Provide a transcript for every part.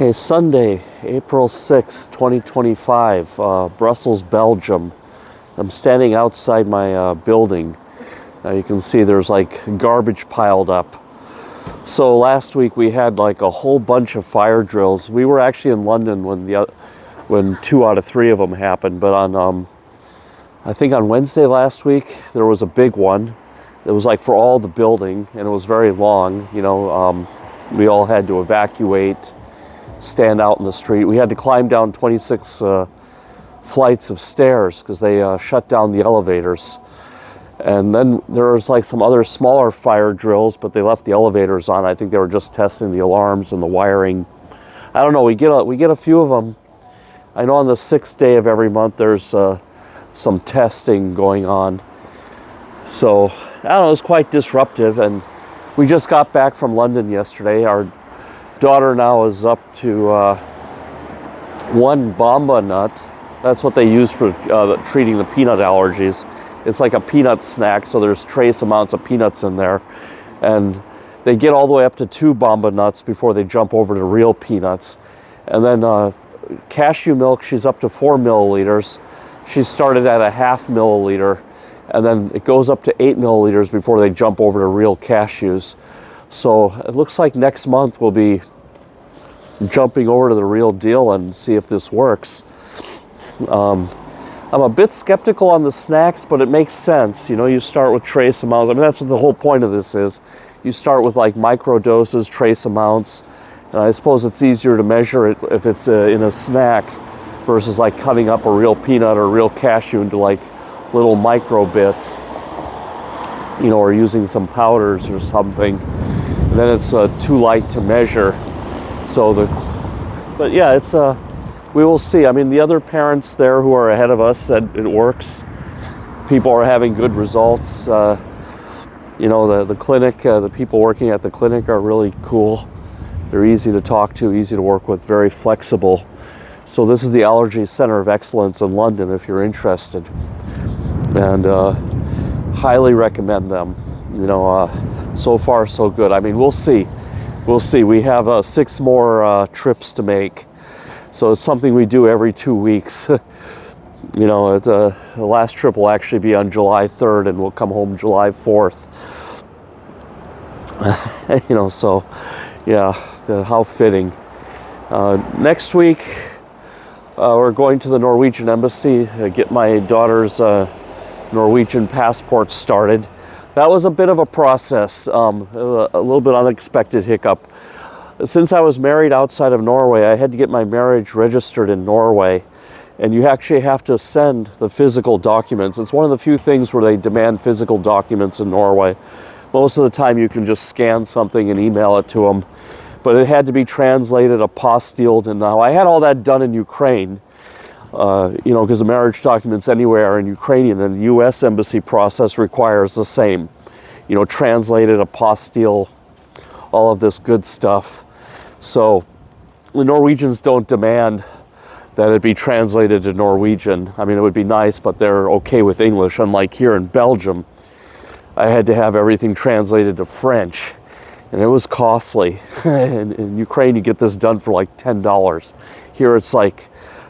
Okay, Sunday, April 6, 2025, Brussels, Belgium. I'm standing outside my building. You can see there's like garbage piled up. So last week we had like a whole bunch of fire drills. We were actually in London when 2 out of 3 of them happened, but on I think on Wednesday last week there was a big one. It was like for all the building, and it was very long. We all had to evacuate, stand out in the street. We had to climb down 26 flights of stairs because they shut down the elevators. And then there was like some other smaller fire drills, but they left the elevators on. I think they were just testing the alarms and the wiring. I don't know. We get a few of them. I know on the 6th day of every month there's some testing going on. So I don't know. It's quite disruptive, and we just got back from London yesterday. Our daughter now is up to 1 bamba nut. That's what they use for treating the peanut allergies. It's like a peanut snack, so there's trace amounts of peanuts in there. And they get all the way up to 2 bamba nuts before they jump over to real peanuts. And then cashew milk, she's up to 4 milliliters. She started at a ½ milliliter. And then it goes up to 8 milliliters before they jump over to real cashews. So it looks like next month we'll be jumping over to the real deal and see if this works. I'm a bit skeptical on the snacks, but it makes sense. You start with trace amounts. I mean, that's what the whole point of this is. You start with like micro doses, trace amounts. And I suppose it's easier to measure it if it's in a snack versus like cutting up a real peanut or a real cashew into like little micro bits, or using some powders or something. And then it's too light to measure. But yeah, it's we will see. I mean, the other parents there who are ahead of us said it works. People are having good results. The clinic, the people working at the clinic are really cool. They're easy to talk to, easy to work with, very flexible. So this is the Allergy Center of Excellence in London if you're interested. And highly recommend them. So far so good. I mean, we'll see. We have 6 more trips to make. So it's something we do every 2 weeks. The last trip will actually be on July 3rd, and we'll come home July 4th. So yeah, how fitting. Next week, we're going to the Norwegian embassy to get my daughter's Norwegian passport started. That was a bit of a process, a little bit unexpected hiccup. Since I was married outside of Norway, I had to get my marriage registered in Norway, and you actually have to send the physical documents. It's one of the few things where they demand physical documents in Norway. Most of the time you can just scan something and email it to them, but it had to be translated, apostilled, and now I had all that done in Ukraine. Because the marriage documents anywhere are in Ukrainian, and the U.S. embassy process requires the same. Translated, apostille, all of this good stuff. So the Norwegians don't demand that it be translated to Norwegian. I mean, it would be nice, but they're okay with English. Unlike here in Belgium, I had to have everything translated to French, and it was costly. In Ukraine, you get this done for like $10. Here it's like,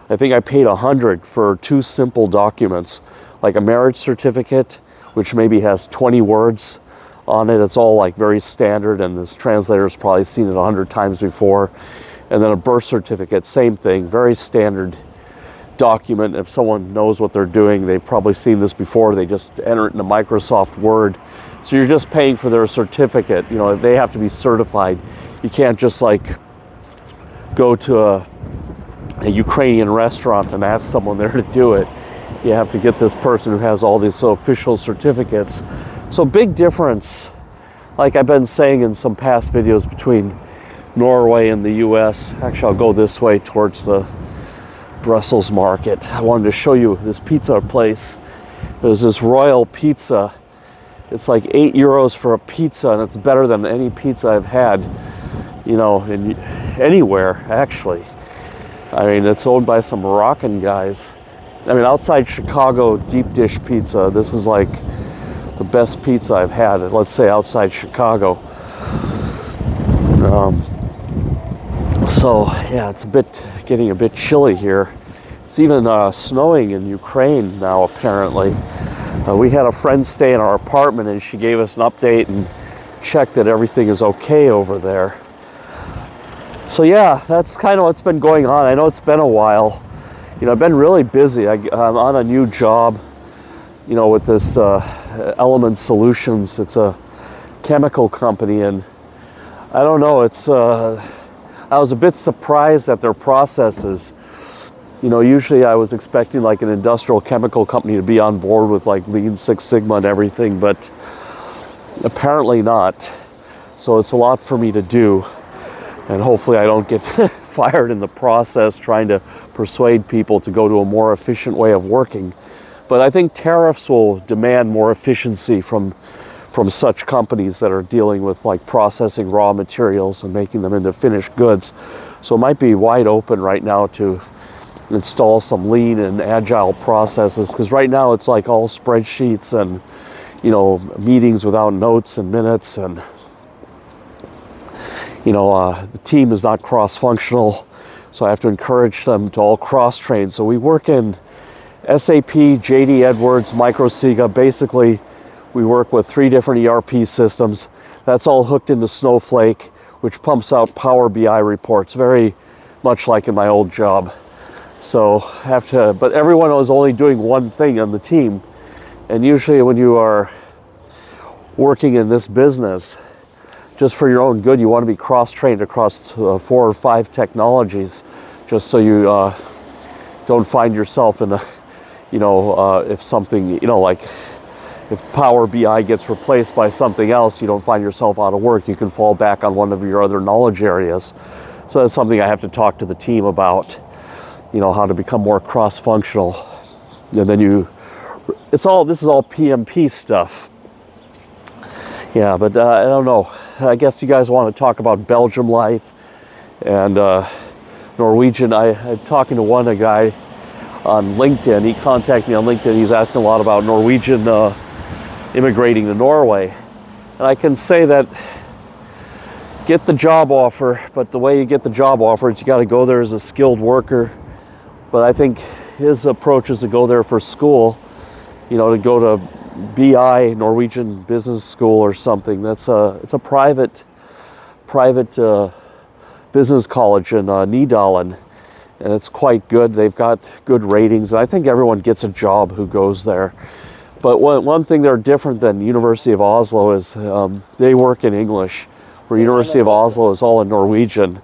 I think I paid $100 for 2 simple documents, like a marriage certificate, which maybe has 20 words on it. It's all like very standard, and this translator's probably seen it 100 times before. And then a birth certificate, same thing, very standard document. If someone knows what they're doing, they've probably seen this before. They just enter it into Microsoft Word. So you're just paying for their certificate. They have to be certified. You can't just like go to a Ukrainian restaurant and ask someone there to do it. You have to get this person who has all these official certificates. So big difference, like I've been saying in some past videos, between Norway and the US. Actually, I'll go this way towards the Brussels market. I wanted to show you this pizza place. There's this Royal Pizza. It's like €8 for a pizza, and it's better than any pizza I've had, anywhere actually. I mean, it's owned by some Moroccan guys. I mean, outside Chicago deep dish pizza, this is like the best pizza I've had, let's say outside Chicago. So yeah, it's getting a bit chilly here. It's even snowing in Ukraine now, apparently. We had a friend stay in our apartment, and she gave us an update and checked that everything is okay over there. So yeah, that's kind of what's been going on. I know it's been a while. You know, I've been really busy. I'm on a new job, you know, with this Element Solutions. It's a chemical company, and I don't know, I was a bit surprised at their processes. You know, usually I was expecting like an industrial chemical company to be on board with like Lean Six Sigma and everything, but apparently not. So it's a lot for me to do, and hopefully I don't get fired in the process trying to persuade people to go to a more efficient way of working. But I think tariffs will demand more efficiency from such companies that are dealing with like processing raw materials and making them into finished goods. So it might be wide open right now to install some lean and agile processes, because right now it's like all spreadsheets and, you know, meetings without notes and minutes, and you know, the team is not cross-functional, so I have to encourage them to all cross-train. So we work in SAP, JD Edwards, MicroSiga. Basically, we work with 3 different ERP systems. That's all hooked into Snowflake, which pumps out Power BI reports, very much like in my old job. So but everyone was only doing one thing on the team. And usually when you are working in this business, just for your own good, you want to be cross-trained across 4 or 5 technologies, just so you don't find yourself in a, you know, if something, you know, like if Power BI gets replaced by something else, you don't find yourself out of work. You can fall back on one of your other knowledge areas. So that's something I have to talk to the team about, you know, how to become more cross-functional. And then this is all PMP stuff. Yeah, but I don't know. I guess you guys want to talk about Belgium life and Norwegian. I'm talking to a guy on LinkedIn. He contacted me on LinkedIn. He's asking a lot about Norwegian immigrating to Norway. And I can say that get the job offer, but the way you get the job offer is you got to go there as a skilled worker. But I think his approach is to go there for school, you know, to go to BI, Norwegian Business School or something. It's a private business college in Nydalen, and it's quite good. They've got good ratings, and I think everyone gets a job who goes there. But one thing they're different than University of Oslo is they work in English, where University of Oslo is all in Norwegian.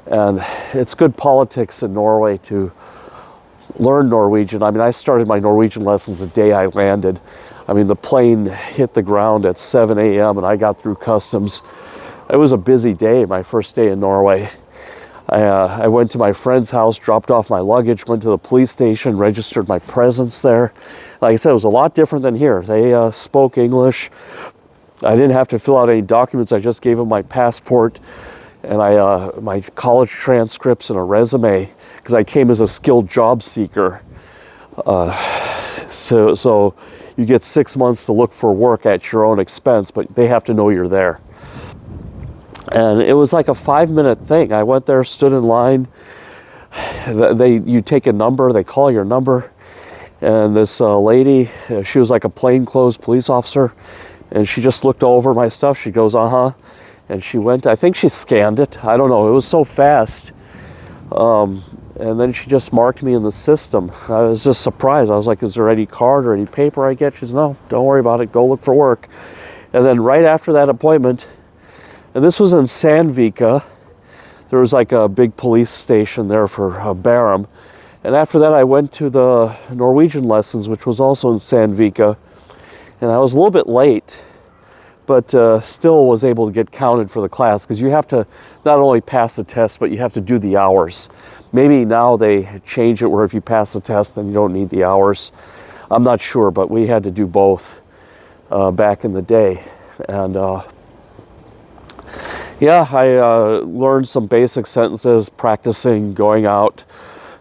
And it's good politics in Norway to learn Norwegian. I mean, I started my Norwegian lessons the day I landed. I mean, the plane hit the ground at 7 a.m. and I got through customs. It was a busy day, my first day in Norway. I went to my friend's house, dropped off my luggage, went to the police station, registered my presence there. Like I said, it was a lot different than here. They spoke English. I didn't have to fill out any documents. I just gave them my passport and my college transcripts and a resume, because I came as a skilled job seeker. So you get 6 months to look for work at your own expense, but they have to know you're there. And it was like a 5-minute thing. I went there, stood in line. You take a number, they call your number. And this lady, she was like a plainclothes police officer, and she just looked over my stuff. She goes, uh-huh. And she went, I think she scanned it. I don't know, it was so fast. And then she just marked me in the system. I was just surprised. I was like, is there any card or any paper I get? She said, no, don't worry about it. Go look for work. And then right after that appointment, and this was in Sandvika, there was like a big police station there for Bærum. And after that, I went to the Norwegian lessons, which was also in Sandvika. And I was a little bit late, but still was able to get counted for the class, because you have to not only pass the test, but you have to do the hours. Maybe now they change it where if you pass the test, then you don't need the hours. I'm not sure, but we had to do both back in the day. And yeah, I learned some basic sentences, practicing going out,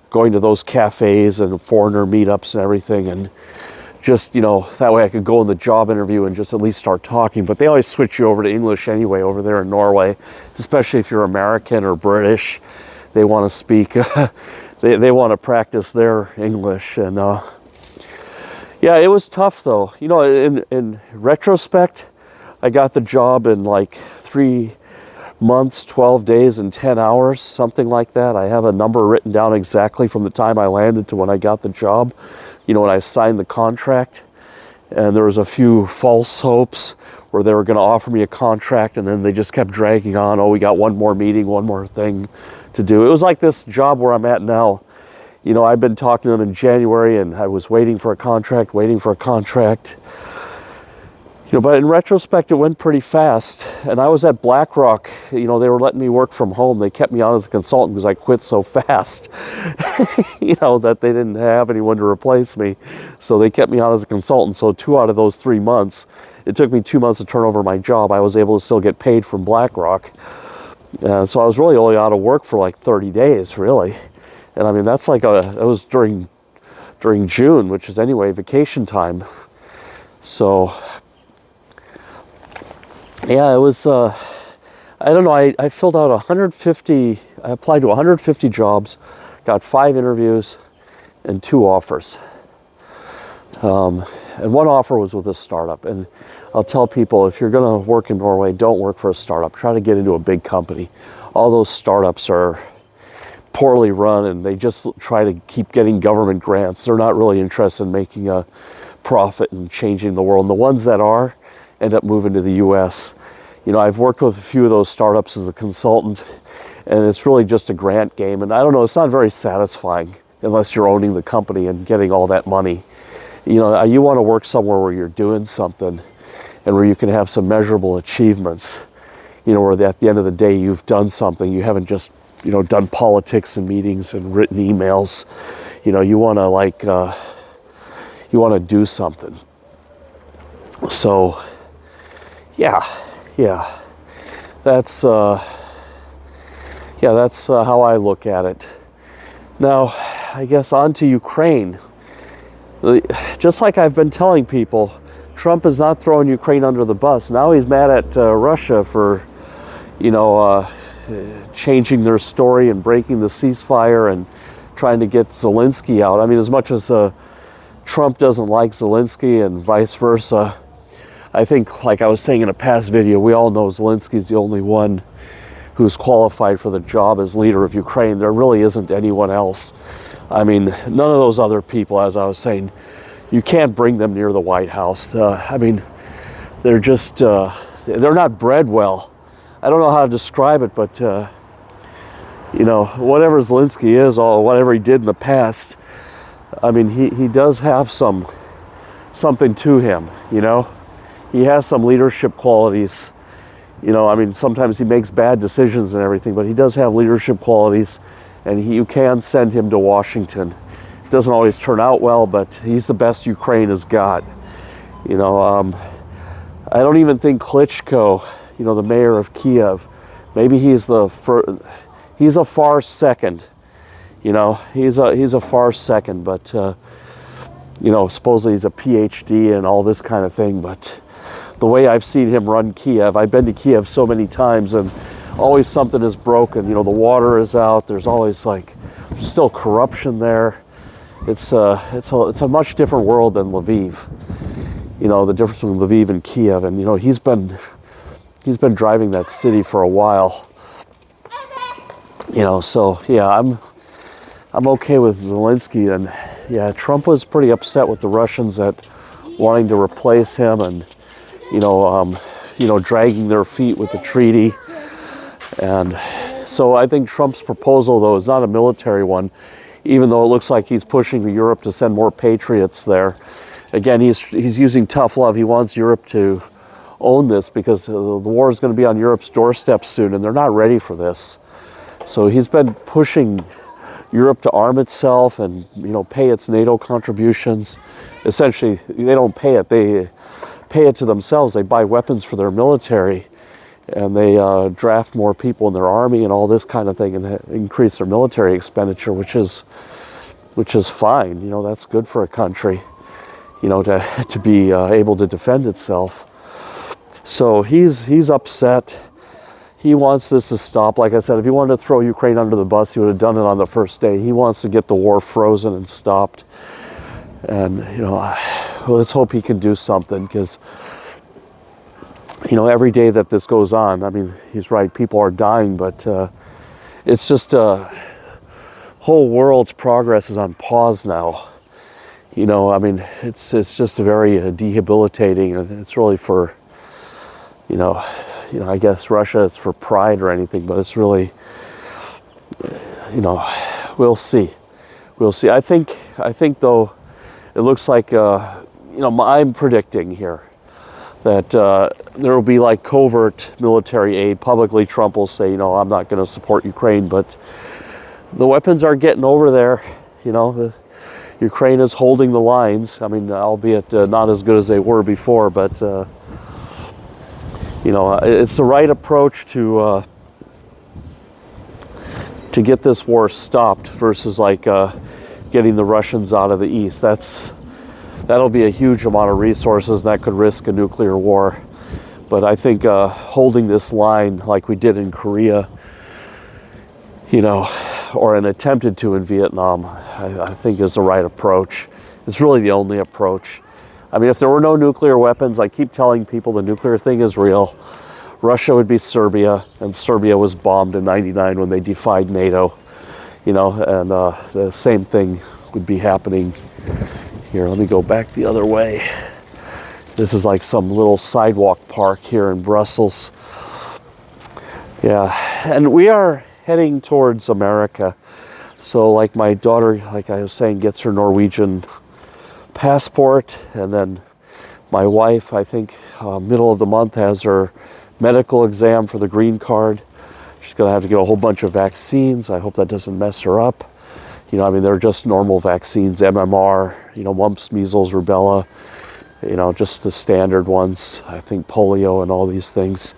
going to those cafes and foreigner meetups and everything, and just, that way I could go in the job interview and just at least start talking. But they always switch you over to English anyway over there in Norway, especially if you're American or British. They want to speak, they want to practice their English. And yeah, it was tough though. In retrospect, I got the job in like 3 months, 12 days, and 10 hours, something like that. I have a number written down exactly from the time I landed to when I got the job. When I signed the contract, and there was a few false hopes where they were going to offer me a contract, and then they just kept dragging on. Oh, we got one more meeting, one more thing to do. It was like this job where I'm at now. I've been talking to them in January, and I was waiting for a contract. But in retrospect, it went pretty fast. And I was at BlackRock. They were letting me work from home. They kept me on as a consultant because I quit so fast, that they didn't have anyone to replace me. So they kept me on as a consultant. So 2 out of those 3 months, it took me 2 months to turn over my job. I was able to still get paid from BlackRock. So I was really only out of work for like 30 days, really. And I mean, that's like it was during June, which is anyway vacation time. So yeah, it was, I don't know, I filled out 150, I applied to 150 jobs, got 5 interviews and 2 offers. And one offer was with a startup. And I'll tell people, if you're going to work in Norway, don't work for a startup. Try to get into a big company. All those startups are poorly run, and they just try to keep getting government grants. They're not really interested in making a profit and changing the world. And the ones that are end up moving to the US. I've worked with a few of those startups as a consultant, and it's really just a grant game. And I don't know, it's not very satisfying unless you're owning the company and getting all that money. You want to work somewhere where you're doing something and where you can have some measurable achievements, where at the end of the day you've done something. You haven't just, done politics and meetings and written emails. You want to you want to do something. So yeah, that's how I look at it. Now, I guess on to Ukraine. Just like I've been telling people, Trump is not throwing Ukraine under the bus. Now he's mad at Russia for, changing their story and breaking the ceasefire and trying to get Zelensky out. I mean, as much as Trump doesn't like Zelensky and vice versa, I think, like I was saying in a past video, we all know Zelensky's the only one who's qualified for the job as leader of Ukraine. There really isn't anyone else. I mean, none of those other people, as I was saying, you can't bring them near the White House. I mean, they're just, they're not bred well. I don't know how to describe it, but, whatever Zelensky is, or whatever he did in the past, I mean, he does have something to him, He has some leadership qualities. I mean, sometimes he makes bad decisions and everything, but he does have leadership qualities, and you can send him to Washington. It doesn't always turn out well, but he's the best Ukraine has got. I don't even think Klitschko, the mayor of Kiev, maybe he's a far second. He's a far second, but supposedly he's a PhD and all this kind of thing, but the way I've seen him run Kiev, I've been to Kiev so many times, and always something is broken. The water is out. There's always there's still corruption there. It's a much different world than Lviv. The difference between Lviv and Kiev, and he's been driving that city for a while. So yeah, I'm okay with Zelensky, and yeah, Trump was pretty upset with the Russians at wanting to replace him, and dragging their feet with the treaty. And so I think Trump's proposal, though, is not a military one, even though it looks like he's pushing Europe to send more patriots there. Again, he's using tough love. He wants Europe to own this because the war is going to be on Europe's doorstep soon, and they're not ready for this. So he's been pushing Europe to arm itself and pay its NATO contributions. Essentially, they don't pay it; they pay it to themselves. They buy weapons for their military, and they draft more people in their army and all this kind of thing, and increase their military expenditure, which is fine. That's good for a country. to be able to defend itself. So he's upset. He wants this to stop. Like I said, if he wanted to throw Ukraine under the bus, he would have done it on the first day. He wants to get the war frozen and stopped. And, let's hope he can do something, because, every day that this goes on, I mean, he's right, people are dying, but it's just whole world's progress is on pause now. I mean, it's just very debilitating, and it's really for, I guess Russia is for pride or anything, but it's really, we'll see. I think though, it looks like, I'm predicting here that there will be like covert military aid. Publicly, Trump will say, I'm not going to support Ukraine, but the weapons are getting over there. Ukraine is holding the lines. I mean, albeit not as good as they were before, but it's the right approach to get this war stopped versus like getting the Russians out of the east. That'll be a huge amount of resources, and that could risk a nuclear war. But I think holding this line like we did in Korea, or an attempted to in Vietnam, I think is the right approach. It's really the only approach. I mean, if there were no nuclear weapons, I keep telling people the nuclear thing is real. Russia would be Serbia, and Serbia was bombed in '99 when they defied NATO, and the same thing would be happening here. Let me go back the other way. This is like some little sidewalk park here in Brussels. Yeah, and we are heading towards America. So like my daughter, like I was saying, gets her Norwegian passport, and then my wife, I think middle of the month, has her medical exam for the green card. She's gonna have to get a whole bunch of vaccines. I hope that doesn't mess her up. They're just normal vaccines, MMR, mumps, measles, rubella, just the standard ones. I think polio and all these things.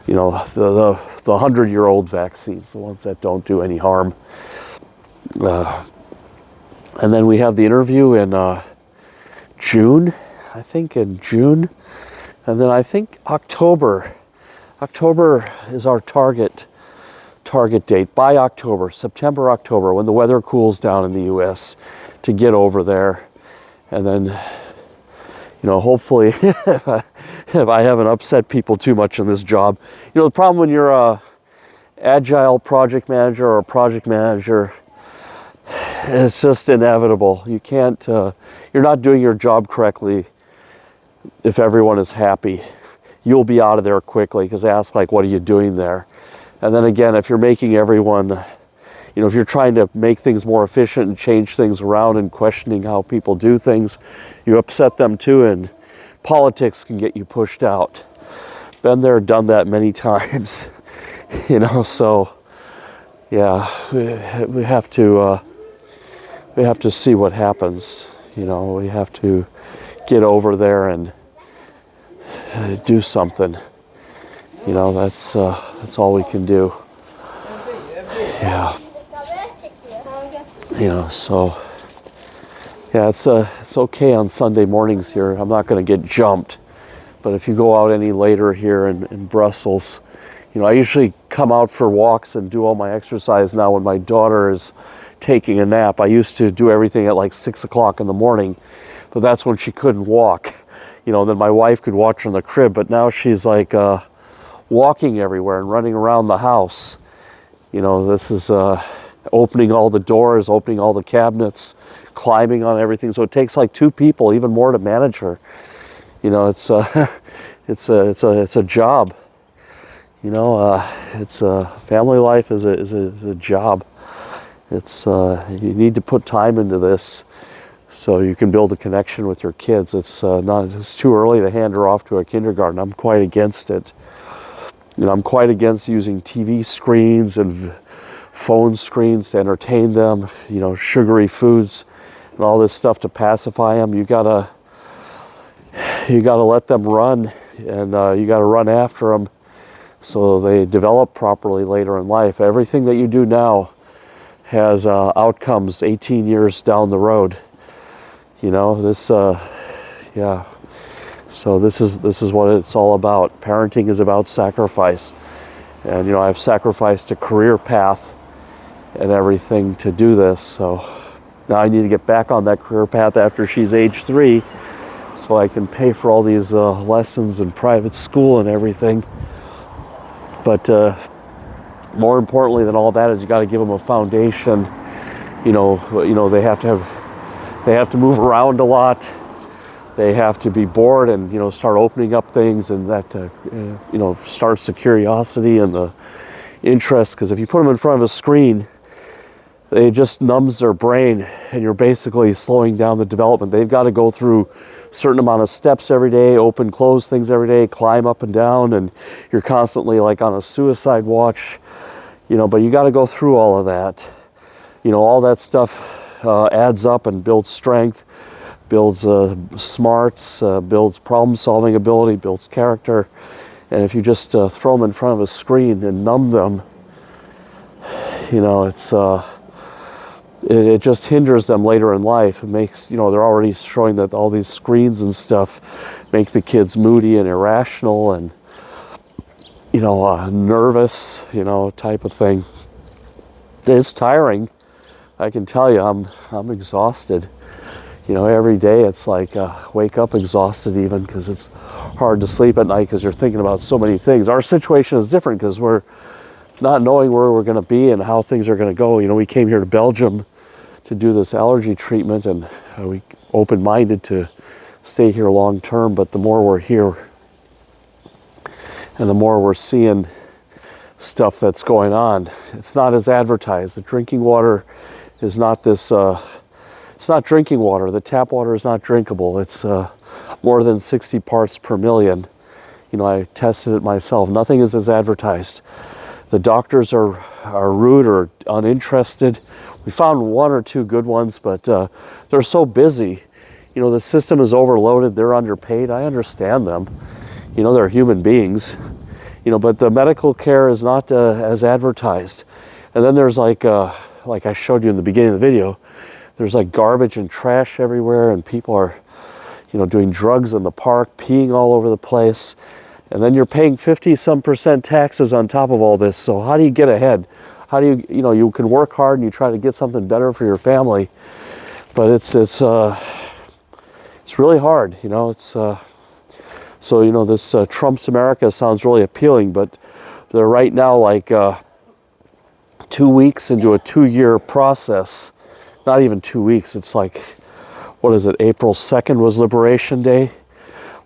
The 100-year-old vaccines, the ones that don't do any harm. And then we have the interview in June, I think in June. And then I think October is our target date, by October, September, October, when the weather cools down in the US, to get over there. And then, hopefully, if I haven't upset people too much in this job. The problem when you're a agile project manager or a project manager, it's just inevitable. You can't, you're not doing your job correctly if everyone is happy. You'll be out of there quickly, because they ask, like, what are you doing there? And then again, if you're making everyone, if you're trying to make things more efficient and change things around and questioning how people do things, you upset them too, and politics can get you pushed out. Been there, done that many times, so yeah, we have to see what happens. We have to get over there and do something. That's all we can do. Yeah. So yeah, it's okay on Sunday mornings here. I'm not going to get jumped, but if you go out any later here in Brussels, I usually come out for walks and do all my exercise now when my daughter is taking a nap. I used to do everything at like 6 o'clock in the morning, but that's when she couldn't walk. Then my wife could watch her in the crib, but now she's like walking everywhere and running around the house. This is opening all the doors, opening all the cabinets, climbing on everything. So it takes like 2 people, even more, to manage her. It's a job. It's family life is a job. You need to put time into this so you can build a connection with your kids. It's too early to hand her off to a kindergarten. I'm quite against it. I'm quite against using TV screens and phone screens to entertain them, sugary foods and all this stuff to pacify them. You gotta let them run, and you gotta run after them so they develop properly later in life. Everything that you do now has outcomes 18 years down the road. You know, this, yeah. So this is what it's all about. Parenting is about sacrifice. And, you know, I've sacrificed a career path and everything to do this. So now I need to get back on that career path after she's age 3 so I can pay for all these lessons in private school and everything. But more importantly than all that is you got to give them a foundation. You know, they have to move around a lot. They have to be bored and, you know, start opening up things, and that, you know, starts the curiosity and the interest. Because if you put them in front of a screen, it just numbs their brain, and you're basically slowing down the development. They've got to go through a certain amount of steps every day, open, close things every day, climb up and down, and you're constantly like on a suicide watch, you know, but you got to go through all of that. You know, all that stuff adds up and builds strength, builds smarts, builds problem-solving ability, builds character. And if you just throw them in front of a screen and numb them, you know, it just hinders them later in life. It makes, you know, they're already showing that all these screens and stuff make the kids moody and irrational and, you know, nervous, you know, type of thing. It's tiring. I can tell you, I'm exhausted. You know, every day it's like wake up exhausted even, because it's hard to sleep at night because you're thinking about so many things. Our situation is different because we're not knowing where we're going to be and how things are going to go. You know, we came here to Belgium to do this allergy treatment, and we open-minded to stay here long term. But the more we're here and the more we're seeing stuff that's going on, it's not as advertised. The drinking water is not this... It's not drinking water. The tap water is not drinkable. It's more than 60 parts per million. You know, I tested it myself. Nothing is as advertised. The doctors are rude or uninterested. We found 1 or 2 good ones, but they're so busy. You know, the system is overloaded. They're underpaid. I understand them. You know, they're human beings. You know, but the medical care is not as advertised. And then there's like I showed you in the beginning of the video, there's like garbage and trash everywhere, and people are, you know, doing drugs in the park, peeing all over the place. And then you're paying 50-some% taxes on top of all this. So how do you get ahead? How do you know, you can work hard and you try to get something better for your family, but it's really hard, you know. It's so, you know, this Trump's America sounds really appealing, but they're right now like 2 weeks into a 2-year process. Not even 2 weeks. It's like, what is it? April 2nd was Liberation Day.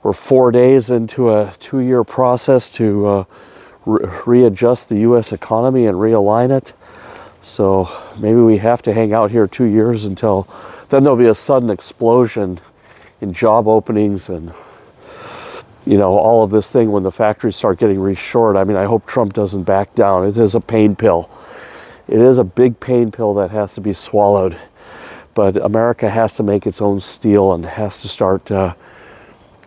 We're 4 days into a 2-year process to readjust the U.S. economy and realign it. So maybe we have to hang out here 2 years until then. There'll be a sudden explosion in job openings and, you know, all of this thing when the factories start getting reshored. I mean, I hope Trump doesn't back down. It is a pain pill. It is a big pain pill that has to be swallowed. But America has to make its own steel and has to start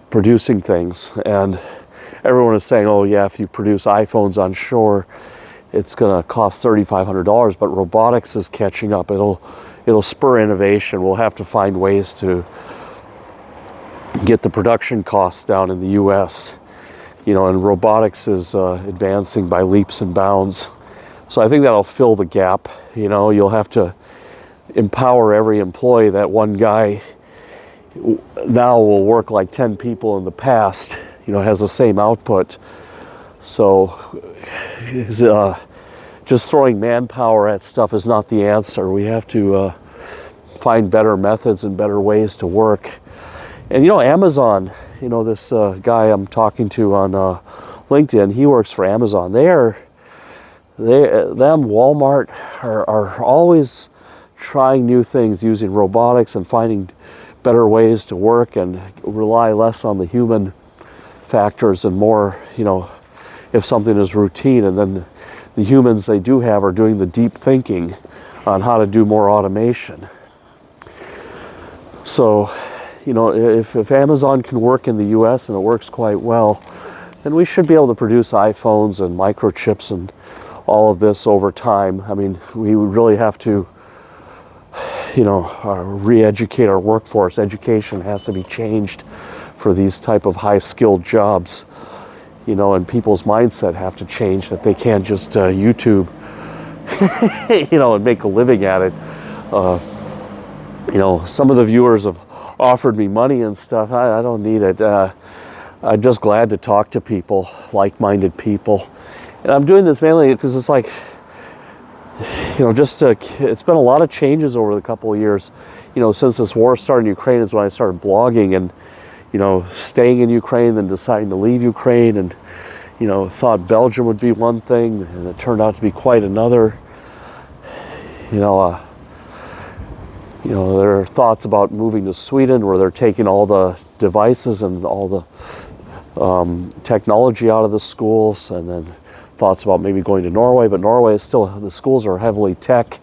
producing things. And everyone is saying, oh yeah, if you produce iPhones on shore, it's going to cost $3,500. But robotics is catching up. It'll spur innovation. We'll have to find ways to get the production costs down in the U.S. You know, and robotics is advancing by leaps and bounds. So I think that'll fill the gap. You know, you'll have to empower every employee. That one guy now will work like 10 people in the past, you know, has the same output. So just throwing manpower at stuff is not the answer. We have to find better methods and better ways to work. And, you know, Amazon, you know, this guy I'm talking to on LinkedIn, he works for Amazon. Walmart are always trying new things using robotics and finding better ways to work and rely less on the human factors and more, you know, if something is routine, and then the humans they do have are doing the deep thinking on how to do more automation. So, you know, if Amazon can work in the US and it works quite well, then we should be able to produce iPhones and microchips and all of this over time. I mean, we would really have to, re-educate our workforce. Education has to be changed for these type of high-skilled jobs, and people's mindset have to change, that they can't just YouTube, and make a living at it. Some of the viewers have offered me money and stuff. I don't need it. I'm just glad to talk to people, like-minded people. And I'm doing this mainly because it's like, it's been a lot of changes over the couple of years. Since this war started in Ukraine is when I started blogging and, staying in Ukraine, then deciding to leave Ukraine, and, thought Belgium would be one thing, and it turned out to be quite another. There are thoughts about moving to Sweden, where they're taking all the devices and all the technology out of the schools, and then thoughts about maybe going to Norway, but Norway is still, the schools are heavily tech.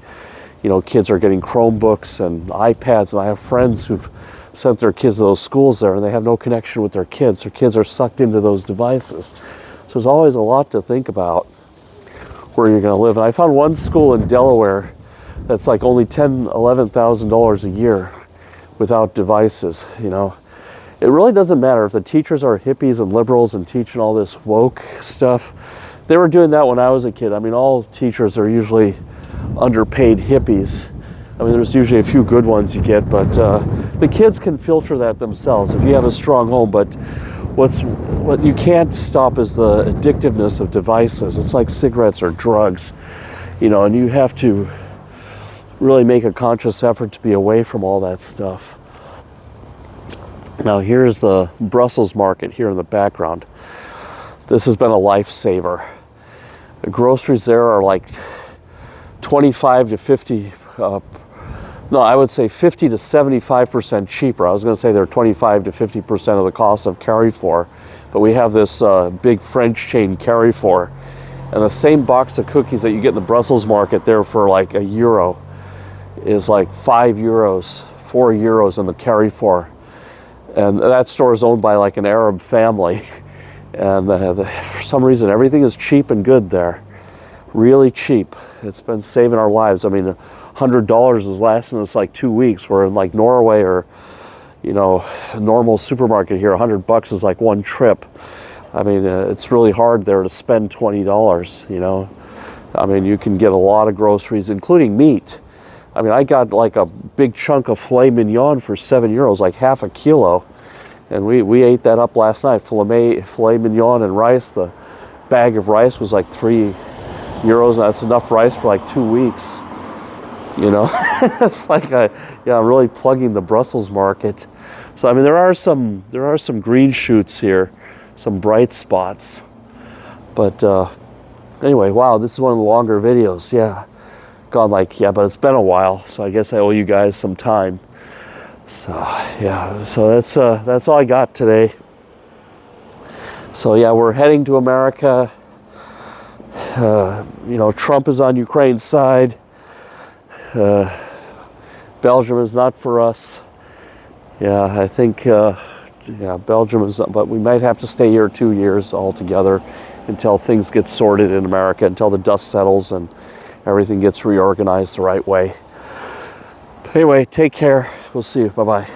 Kids are getting Chromebooks and iPads, and I have friends who've sent their kids to those schools there, and they have no connection with their kids. Their kids are sucked into those devices. So there's always a lot to think about where you're going to live. And I found one school in Delaware that's like only $10,000, $11,000 a year without devices. It really doesn't matter if the teachers are hippies and liberals and teaching all this woke stuff. They were doing that when I was a kid. All teachers are usually underpaid hippies. There's usually a few good ones you get, but the kids can filter that themselves if you have a strong home. But what you can't stop is the addictiveness of devices. It's like cigarettes or drugs, and you have to really make a conscious effort to be away from all that stuff. Now here's the Brussels market here in the background. This has been a lifesaver. The groceries there are like 25 to 50, I would say 50 to 75% cheaper. I was going to say they're 25 to 50% of the cost of Carrefour, but we have this big French chain Carrefour, and the same box of cookies that you get in the Brussels market there for like €1 is like €5, €4 in the Carrefour. And that store is owned by like an Arab family. And for some reason, everything is cheap and good there. Really cheap. It's been saving our lives. $100 is lasting us like 2 weeks. Where in like Norway or, a normal supermarket here, $100 is like one trip. It's really hard there to spend $20, you can get a lot of groceries, including meat. I got like a big chunk of filet mignon for €7, like half a kilo. And we ate that up last night. Filet mignon and rice. The bag of rice was like €3, and that's enough rice for like 2 weeks. It's like I'm really plugging the Brussels market. So there are some green shoots here, some bright spots. But anyway, wow, this is one of the longer videos. Yeah, gone but it's been a while, so I guess I owe you guys some time. So yeah, so that's all I got today. So yeah, we're heading to America. Trump is on Ukraine's side. Belgium is not for us. Yeah, I think Belgium is, but we might have to stay here 2 years altogether until things get sorted in America, until the dust settles and everything gets reorganized the right way. Anyway, take care. We'll see you. Bye-bye.